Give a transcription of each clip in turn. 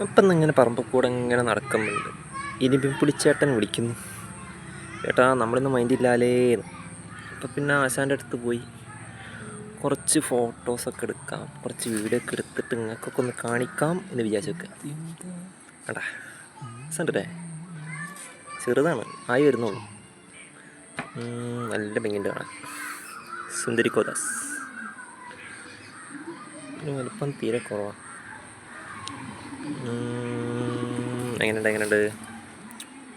അപ്പം ഇങ്ങനെ പറമ്പിൽ കൂടെ ഇങ്ങനെ നടക്കുന്നുണ്ട്. ഇനിയിപ്പം പുളിച്ചേട്ടൻ വിളിക്കുന്നു, ചേട്ടാ നമ്മളിന്ന് മൈൻഡില്ലാലേ. അപ്പം പിന്നെ ആശാൻ്റെ അടുത്ത് പോയി കുറച്ച് ഫോട്ടോസൊക്കെ എടുക്കാം, കുറച്ച് വീഡിയോ ഒക്കെ എടുത്തിട്ട് നിങ്ങൾക്കൊക്കെ ഒന്ന് കാണിക്കാം എന്ന് വിചാരിച്ച് വെക്കുക. വേണ്ടാ സണ്ടല്ലേ, ചെറുതാണ്, ആയി വരുന്നുള്ളൂ. നല്ല ഭംഗിയുണ്ട് കാണാൻ. സുന്ദരി കോദാസ് വലുപ്പം തീരെ കുറവാണ്. എങ്ങനെയുണ്ട്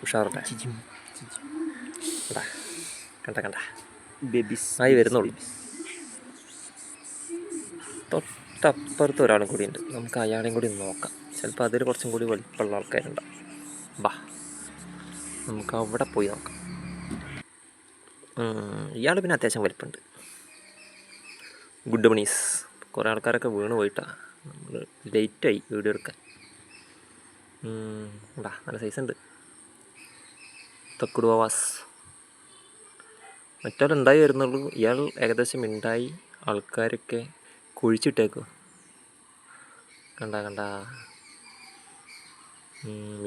ഉഷാറല്ലേ? കണ്ട ബേബീസ് ആയി വരുന്നുള്ളൂ. തൊട്ടപ്പുറത്ത് ഒരാളും കൂടി ഉണ്ട്, നമുക്ക് അയാളെയും കൂടി നോക്കാം. ചിലപ്പോൾ അതിൽ കുറച്ചും കൂടി വലിപ്പമുള്ള ആൾക്കാരുണ്ടാവും. ബാ നമുക്ക് അവിടെ പോയി നോക്കാം. ഇയാൾ പിന്നെ അത്യാവശ്യം വലിപ്പമുണ്ട്. Good monies. കുറേ ആൾക്കാരൊക്കെ വീണ് പോയിട്ടാണ്, നമ്മൾ ലേറ്റായി വീഡിയോ എടുക്കാൻ. നല്ല സൈസ് ഉണ്ട്. തക്കുടുവാസ് മറ്റൊരുണ്ടായി വരുന്നുള്ളൂ. ഇയാൾ ഏകദേശം ഉണ്ടായി, ആൾക്കാരൊക്കെ കുഴിച്ചിട്ടേക്കോ. കണ്ട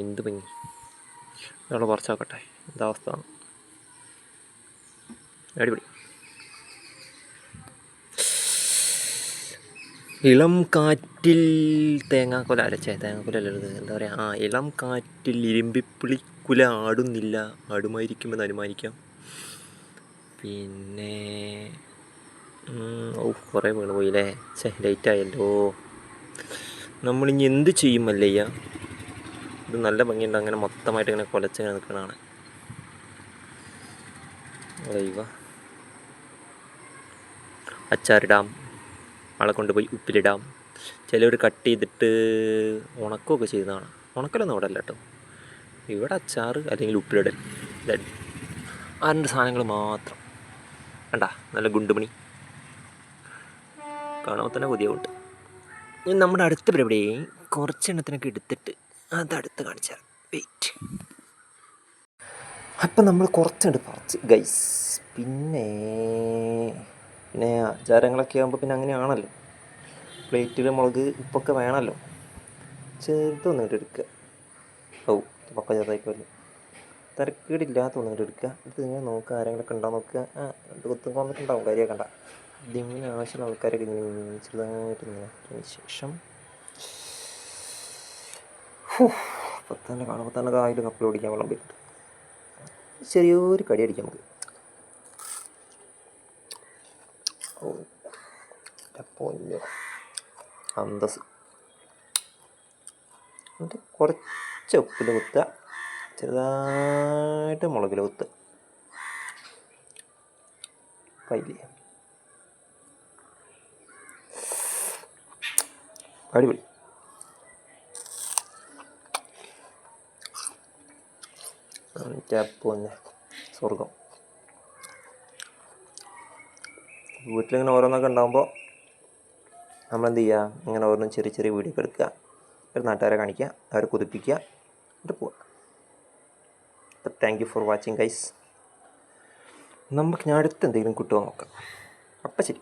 എന്ത് ഭംഗി. ഇയാൾ കുറച്ച് നോക്കട്ടെ എന്താ അവസ്ഥ. അടിപൊളി. ഇളം കാറ്റിൽ തേങ്ങാക്കൊല തേങ്ങാക്കൊലല്ലത്, എന്താ പറയുക, ഇളം കാറ്റിൽ ഇരുമ്പിപ്പുളിക്കുല ആടുന്നില്ല, ആടുമായിരിക്കുമെന്ന് അനുമാനിക്കാം. പിന്നെ കുറേ വീണ് പോയില്ലേ. ലേറ്റായല്ലോ. നമ്മളിനി എന്ത് ചെയ്യും മല്ലയ്യ? ഇത് നല്ല ഭംഗിയുണ്ട്, അങ്ങനെ മൊത്തമായിട്ട് ഇങ്ങനെ കൊലച്ചിങ്ങനെ നിൽക്കണതാണ്. ദൈവ അച്ചാറിടാം, ആളെ കൊണ്ടുപോയി ഉപ്പിലിടാം. ചിലവർ കട്ട് ചെയ്തിട്ട് ഉണക്കുകയൊക്കെ ചെയ്യുന്നതാണ്. ഉണക്കലൊന്നും ഇവിടെ അല്ല കേട്ടോ, ഇവിടെ അച്ചാറ് അല്ലെങ്കിൽ ഉപ്പിലിടൽ. ആ രണ്ട് സാധനങ്ങൾ മാത്രം. കണ്ട നല്ല ഗുണ്ടുമണി കാണുമ്പോൾ തന്നെ പുതിയ ഉണ്ട്. ഇനി നമ്മുടെ അടുത്ത പരിപാടി കുറച്ചെണ്ണത്തിനൊക്കെ എടുത്തിട്ട് അതടുത്ത് കാണിച്ചാൽ വെയിറ്റ്. അപ്പം നമ്മൾ കുറച്ചുണ്ട് പറിച്ച് ഗൈസ്. പിന്നെ ആചാരങ്ങളൊക്കെ ആകുമ്പോൾ പിന്നെ അങ്ങനെയാണല്ലോ, പ്ലേറ്റിൽ മുളക് ഉപ്പൊക്കെ വേണമല്ലോ. ചെറുതൊന്നിട്ട് എടുക്കുക. പക്ക ചെറുതായിക്കോല്ലോ, തിരക്കേടില്ലാത്ത ഒന്നിട്ട് എടുക്കുക. ഇത് ഇങ്ങനെ നോക്കുക, ആരെങ്കിലൊക്കെ ഉണ്ടാവും നോക്കുക. രണ്ട് കുത്തും കൊന്നിട്ടുണ്ടാവും, കാര്യമൊക്കെ ഉണ്ടാവും. ഇതിങ്ങനെ ആവശ്യമുള്ള ആൾക്കാരൊക്കെ ഇങ്ങനെ ചെറുതായിട്ട് നോക്കിയതിന് ശേഷം കാണുമ്പോൾ തന്നെ കായിൽ കപ്പൽ ഓടിക്കാൻ വെള്ളം പറ്റും. ചെറിയൊരു കടി അടിക്കാം നമുക്ക്. അന്തസ്. എന്നിട്ട് കുറച്ച് ഉപ്പിൽ കുത്തുക, ചെറുതായിട്ട് മുളകിൽ കുത്തുക. പൈലി അടിപൊളി. പിന്നെ സ്വർഗം. വീട്ടിലിങ്ങനെ ഓരോന്നൊക്കെ ഉണ്ടാകുമ്പോൾ നമ്മളെന്ത് ചെയ്യുക, ഇങ്ങനെ ഓരോന്നും ചെറിയ ചെറിയ വീഡിയോ ഒക്കെ എടുക്കുക, ഒരു നാട്ടുകാരെ കാണിക്കുക, അവരെ കുതിപ്പിക്കുക, എന്നിട്ട് പോവുക. അപ്പം thank you for watching guys. നമുക്ക് ഞാൻ അടുത്ത് എന്തെങ്കിലും കിട്ടുമോ നോക്കാം. അപ്പം ശരി.